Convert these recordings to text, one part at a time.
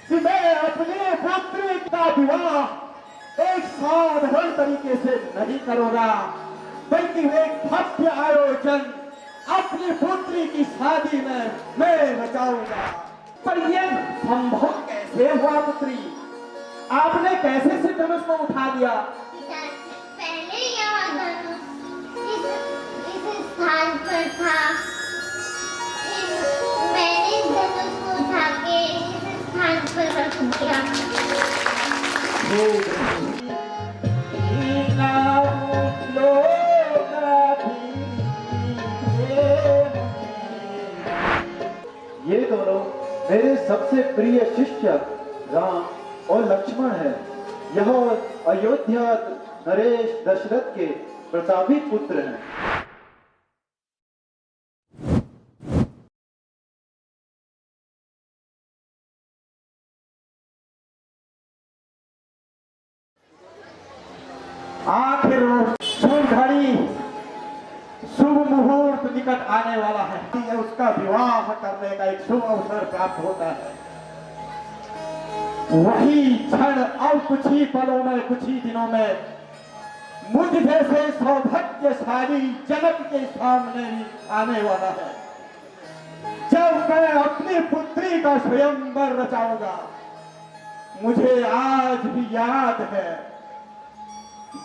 कि मैं अपनी पुत्री का विवाह एक साधारण तरीके से नहीं करूंगा, बल्कि एक भव्य आयोजन अपनी पुत्री की शादी में मैं रचाऊंगा। पर यह संभव कैसे हुआ पुत्री? आपने कैसे से धनुष को उठा लिया? पहले यह धनुष इस स्थान पर था। मैंने इस धनुष को उठा के इस स्थान पर रख दिया। ये दोनों मेरे सबसे प्रिय शिष्य राम और लक्ष्मण हैं। यह अयोध्या नरेश दशरथ के प्रतापी पुत्र हैं। आखिर शुभ घड़ी, शुभ मुहूर्त निकट आने वाला है। उसका विवाह करने का एक शुभ अवसर प्राप्त होता है। वही क्षण अब कुछ ही पलों में, कुछ ही दिनों में मुझ जैसे सौभाग्यशाली जनक के सामने भी आने वाला है, जब मैं अपनी पुत्री का स्वयंवर रचाऊंगा। मुझे आज भी याद है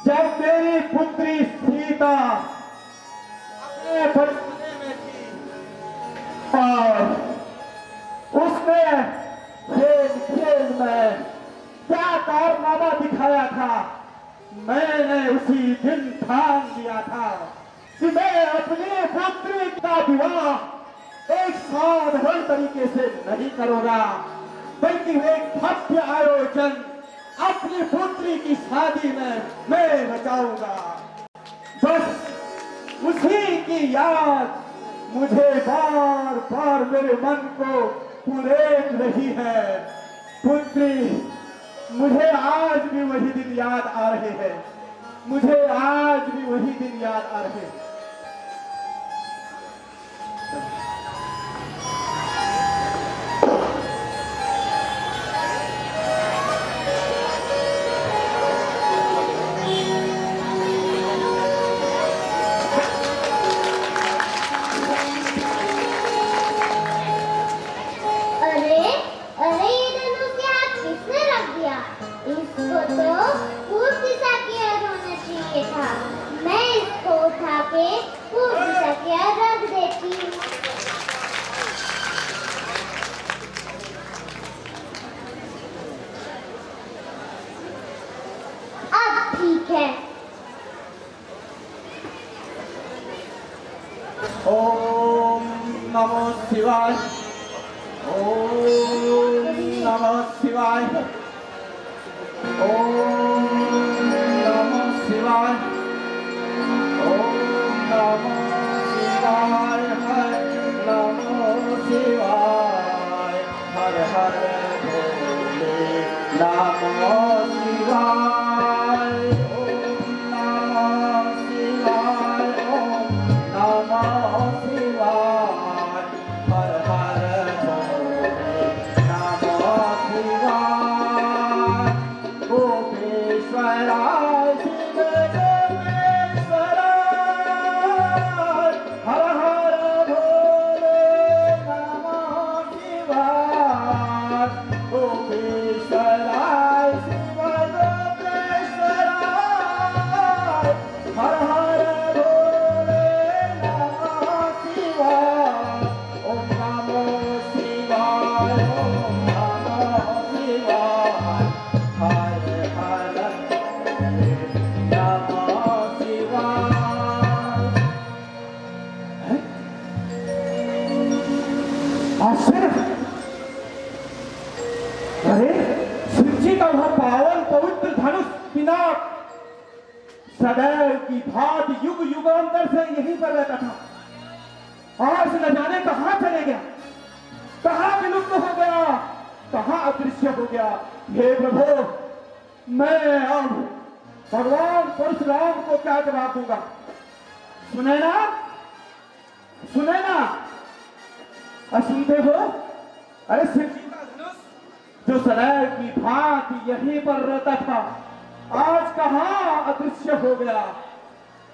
जब मेरी पुत्री सीता अपने बचपने में थी और उसने खेल खेल में क्या कारनामा दिखाया था, मैंने उसी दिन ठान लिया था कि मैं अपनी पुत्री का विवाह एक साधारण तरीके से नहीं करूंगा, बल्कि एक भव्य आयोजन अपनी पुत्री की शादी में मैं रचाऊंगा। बस उसी की याद मुझे बार बार मेरे मन को पुरेद रही है। पुत्री, मुझे आज भी वही दिन याद आ रहे हैं, मुझे आज भी वही दिन याद आ रहे हैं। ओम नमो शिवाय, ओम नमो शिवाय, ओम नमो शिवाय, ओम नमो शिवाय, हर नमो शिवाय, हर हर भोले नमो शिवाय, ओम नमो शिवाय, ओम नमो शिवाय, हर हर भोले नमो शिवाय, गोपेश्वराय शिव गोपेश्वराय, हर हर भोले नमो शिवाय, गोपेश्वराय शिव गोपेश्वराय, हर हर भोले नमो शिवाय, ओम नमो शिवाय, ओम नमो शिवाय, हर हर भोले नमो शिवाय। आश्चर्य! अरे शिव जी का वह पावन पवित्र धनुष पिनाक सदैव की भांति युग युगांतर से यहीं पर रहता था। आज न जाने कहां चले गया, कहां विलुप्त हो गया, कहां अदृश्य हो गया। हे प्रभु, मैं अब भगवान परशुराम को क्या जवाब दूंगा? सुने ना, सुने ना, सुनते हो? अरे शिव जी का धनुष जो सदैव की भांति यहीं पर रहता था, आज कहाँ अदृश्य हो गया।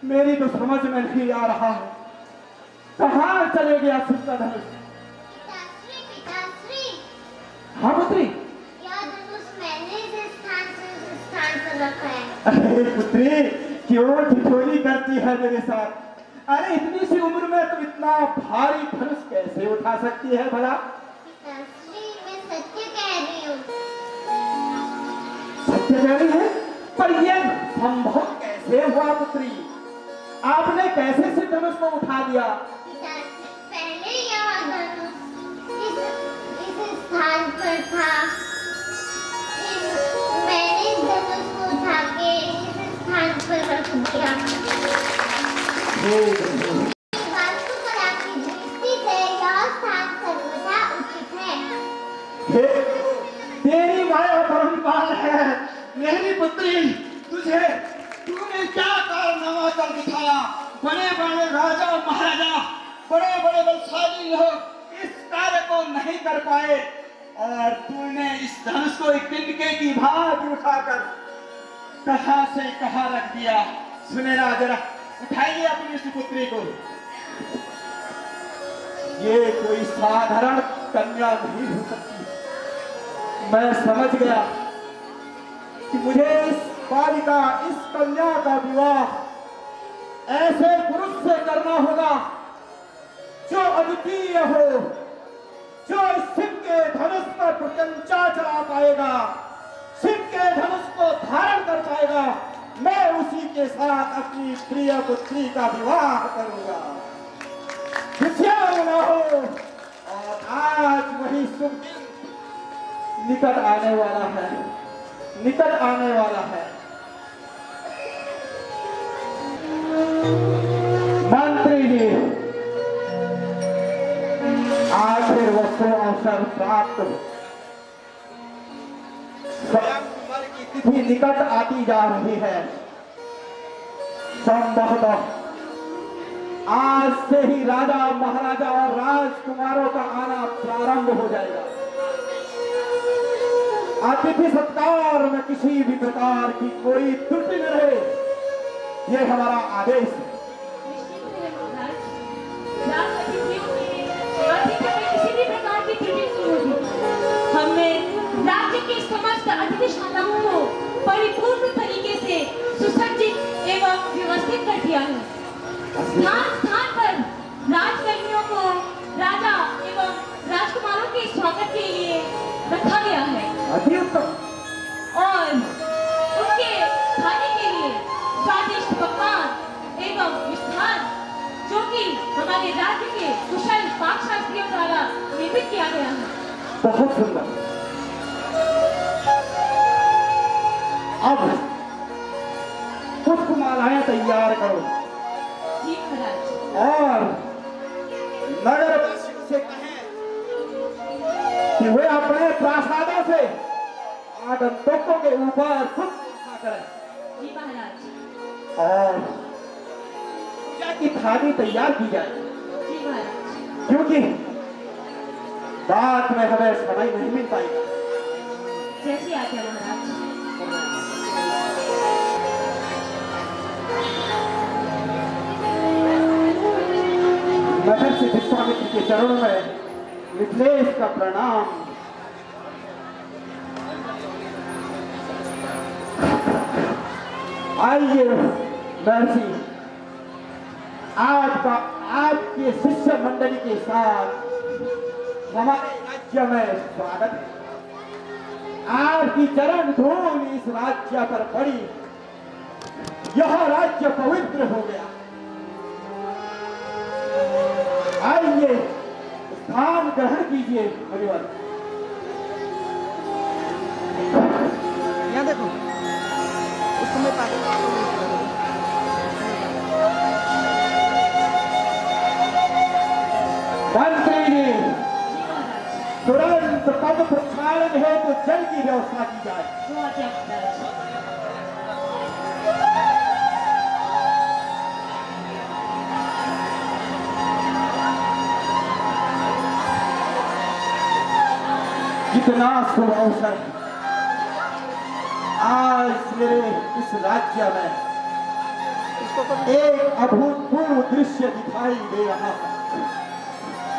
मेरी तो समझ में नहीं आ रहा है, कहाँ चले गया शिव का धनुष। पिताश्री, पिताश्री, हाँ पुत्री। यह धनुष मैंने इस स्थान से उस स्थान पर रखा है। अरे पुत्री, क्यों ठिठोली करती है मेरे साथ? अरे इतनी सी उम्र में तुम इतना भारी धनुष कैसे उठा सकती है भला? पिताश्री, मैं सत्य कह रही हूँ। सत्य कह रही है? पर यह संभव कैसे हुआ पुत्री? आपने कैसे से धनुष को उठा दिया? पिताश्री, पहले यह धनुष इस स्थान पर था। मैंने इस धनुष को उठा के इस स्थान पर रख दिया। वास्तुकला की दृष्टि से यह स्थान सर्वथा उचित है। तेरी माया परंपार है मेरी पुत्री। तूने क्या कारनामा कर दिखाया? बड़े बड़े राजा महाराजा, बड़े बड़े बलशाली लोग इस कार्य को नहीं कर पाए, और तूने इस धनुष को एक तिनके की भांति उठाकर कहां से कहां रख दिया। सुने ना जरा, उठाइए अपनी इस पुत्री को। ये कोई साधारण कन्या नहीं हो सकती। मैं समझ गया कि मुझे इस बालिका, इस कन्या का विवाह ऐसे पुरुष से करना होगा जो अद्वितीय हो, जो शिव के धनुष पर प्रत्यंचा चला पाएगा, शिव के धनुष को धारण कर पाएगा। मैं उसी के साथ अपनी प्रिय पुत्री का विवाह करूंगा, न हो। और आज वही शुभ दिन निकट आने वाला है, निकट आने वाला है। मंत्री जी, आखिर वो अवसर प्राप्त हो। उम्र की तिथि निकट आती जा रही है। संभवतः आज से ही राजा महाराजा और राजकुमारों का आना प्रारंभ हो जाएगा। अतिथि सत्कार में किसी भी प्रकार की कोई त्रुटि न रहे, यह हमारा आदेश है। किसी भी प्रकार की त्रुटि नहीं होगी। हमने राज्य के समस्त अतिथिशालाओं को परिपूर्ण तरीके से सुसज्जित एवं व्यवस्थित कर दिया है। स्थान स्थान पर राजकन्याओं को राजा एवं राजकुमारों के स्वागत के लिए रखा गया है। अति उत्तम। और उनके खाने के लिए स्वादिष्ट पकवान एवं मिष्ठान, जो कि हमारे राज्य के कुशल पाकशास्त्रियों द्वारा निर्मित किया गया है। बहुत सुंदर। अब पुष्पमालाएं तैयार करो जी महाराज। और नगरवासियों से कहें कि वे अपने प्रासादों से आगंतुकों के ऊपर पुष्प करें। जी महाराज। और पूजा की थाली तैयार की जाए, जी महाराज। क्योंकि बाद में हमें समय नहीं मिल पाएगा। जैसी आज्ञा महाराज। महर्षि विश्वामित्र के चरणों में मिथिलेश का प्रणाम। आइए महर्षि, आपके शिष्य मंडली के साथ हमारे राज्य में स्वागत है। आपकी चरण धूल इस राज्य पर पड़ी, यह राज्य पवित्र हो गया। आइए स्थान ग्रहण कीजिए। परिवार यहाँ देखो, उसको मैं मंत्री जी, तुरंत पद प्रक्षालन हेतु जल की व्यवस्था की जाए। जो आज्ञा महाराज। कितना शुभ अवसर आज मेरे इस राज्य में एक अभूतपूर्व दृश्य दिखाई दे रहा है।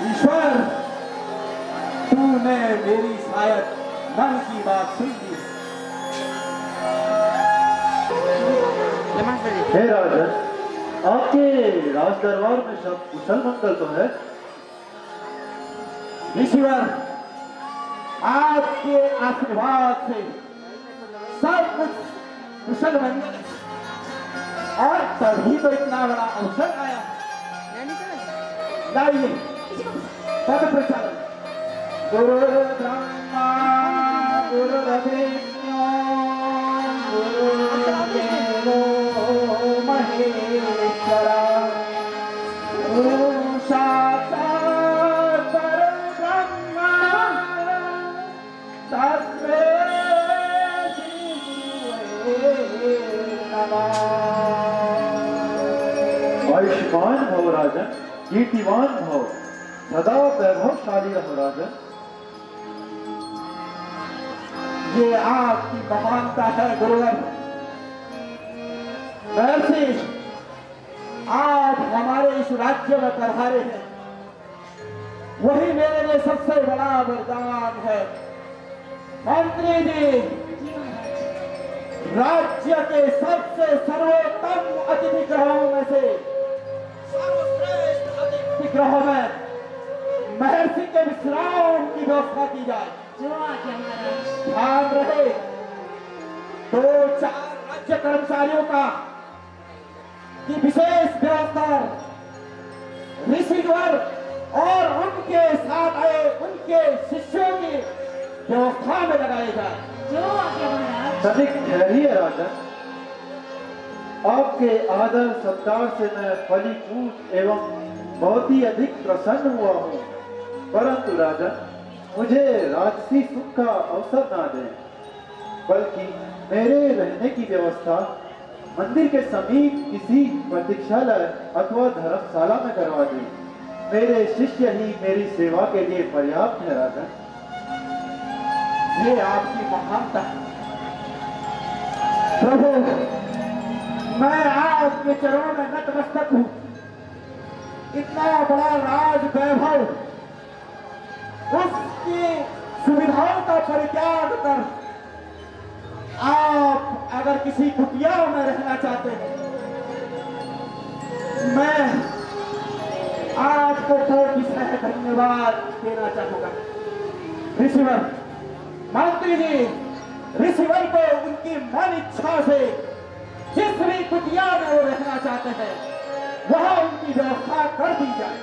ईश्वर, तूने मेरी शायद मन की बात सुन ली। हे राजन, आपके राज दरबार में सब कुशल मंगल तो है? ईश्वर, आपके आशीर्वाद से सब कुछ कुशल मंगल है। और तभी तो इतना बड़ा अवसर आया। लाइए पद प्रचार। गुरु ब्रह्मा गुरु विष्णु गुरुदेवो महेश्वरा गुरु साक्षात् परब्रह्म तस्मै श्री गुरवे नमः। आयुष्मान भव राजन, कीर्तिवान भव, सदा वैभवशाली रहो राजन। ये आपकी महानता है गुरुवर। वैसे आप हमारे इस राज्य में पधारे हैं, वही मेरे लिए सबसे बड़ा वरदान है। मंत्री जी, राज्य के सबसे सर्वोत्तम अतिथि गृहों में से सर्वश्रेष्ठ अतिथि गृह में महर्षि के विश्राम की व्यवस्था की जाए। जो आज्ञा महाराज। ध्यान रहे, 2-4 राज्य कर्मचारियों का की विशेष व्यवस्था ऋषिवर और उनके साथ आए उनके शिष्यों की व्यवस्था में लगाए जाए। जो आज्ञा महाराज। तनिक ठहरिए राजन, आपके आदर सत्कार से मैं फलीभूत एवं बहुत ही अधिक प्रसन्न हुआ हूँ। परंतु राजन, मुझे राजसी सुख का अवसर ना दें, बल्कि मेरे रहने की व्यवस्था मंदिर के समीप किसी प्रतीक्षालय अथवा धर्मशाला में करवा दें। मेरे शिष्य ही मेरी सेवा के लिए पर्याप्त है राजन। ये आपकी महानता है प्रभु। मैं आपके चरणों में नतमस्तक हूँ। इतना बड़ा राज वैभव, उसकी सुविधाओं का परित्याग कर आप अगर किसी कुटिया में रहना चाहते हैं, मैं आपको कोटि सह धन्यवाद देना चाहूंगा। ऋषिवर, मंत्री जी, ऋषिवर को उनकी मन इच्छा से जिस भी कुटिया में वो रहना चाहते हैं, वहां उनकी व्यवस्था कर दी जाए।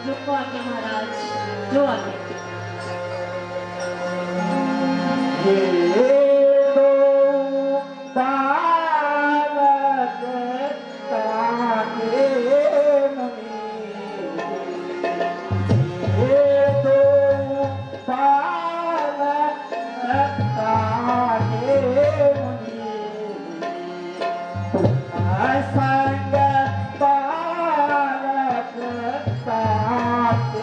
जो आज्ञा महाराज। जो आज्ञा। ये दो बालक ताके मुनि, ये दो बालक ताके मुनि, संग बालक ताके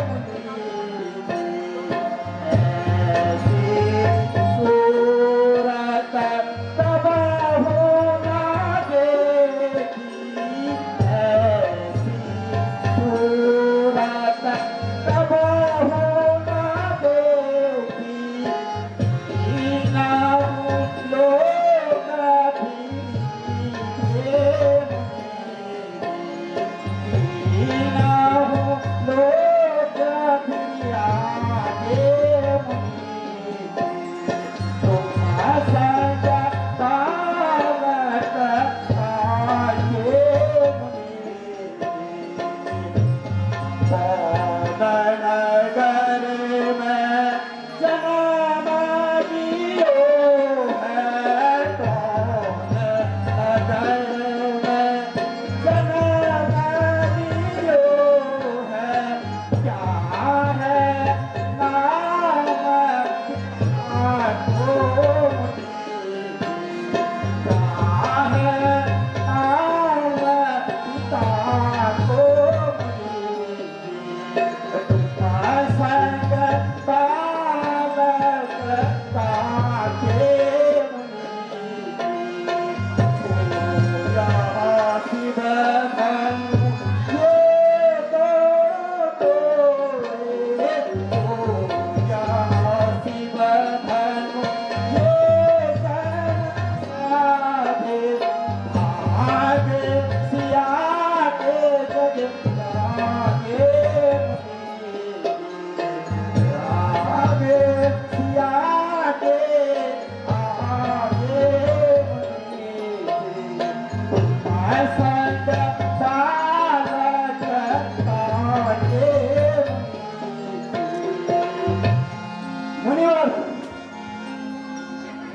मुनि, ऐसे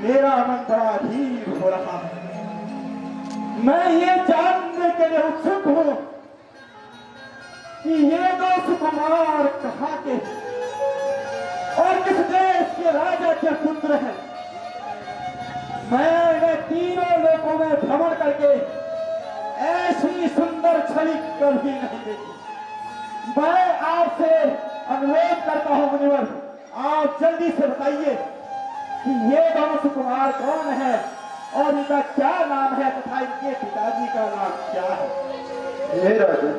मेरा मन बड़ा अधीर हो रहा है। मैं ये जानने के लिए उत्सुक हूं कि ये दो सुकुमार कहाँ के और किस देश के राजा के पुत्र हैं। मैंने तीनों लोकों में भ्रमण करके ऐसी सुंदर छवि कभी नहीं देखी। मैं आपसे अनुरोध करता हूं मुनिवर, आप जल्दी से बताइए कि ये दोनों सुकुमार कौन है और इनका क्या नाम है तथा इनके पिताजी का नाम क्या है। हे राजन,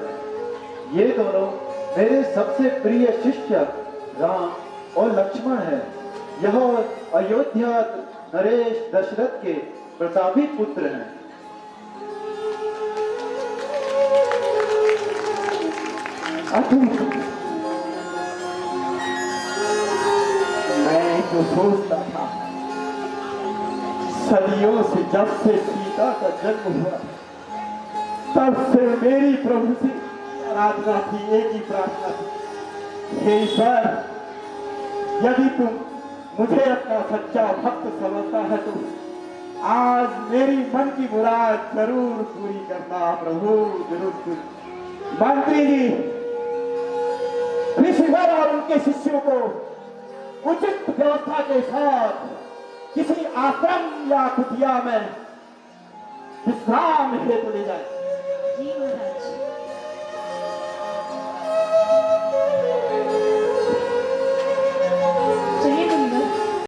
ये दोनों मेरे सबसे प्रिय शिष्य राम और लक्ष्मण हैं। यह अयोध्या नरेश दशरथ के प्रतापी पुत्र हैं। मैं तो सोचता था सदियों से, जब से सीता का जन्म हुआ तब से मेरी प्रभु से आराधना थी, एक ही प्रार्थना थी, हे ईश्वर, यदि तुम मुझे अपना सच्चा भक्त समझता है तो आज मेरी मन की मुराद जरूर पूरी करना प्रभु, जरूर पूरी। मंत्री जी, ऋषिवर और उनके शिष्यों को उचित व्यवस्था के साथ किसी आश्रम या कुटिया में विश्राम हेतु ले जाए। जी महाराज।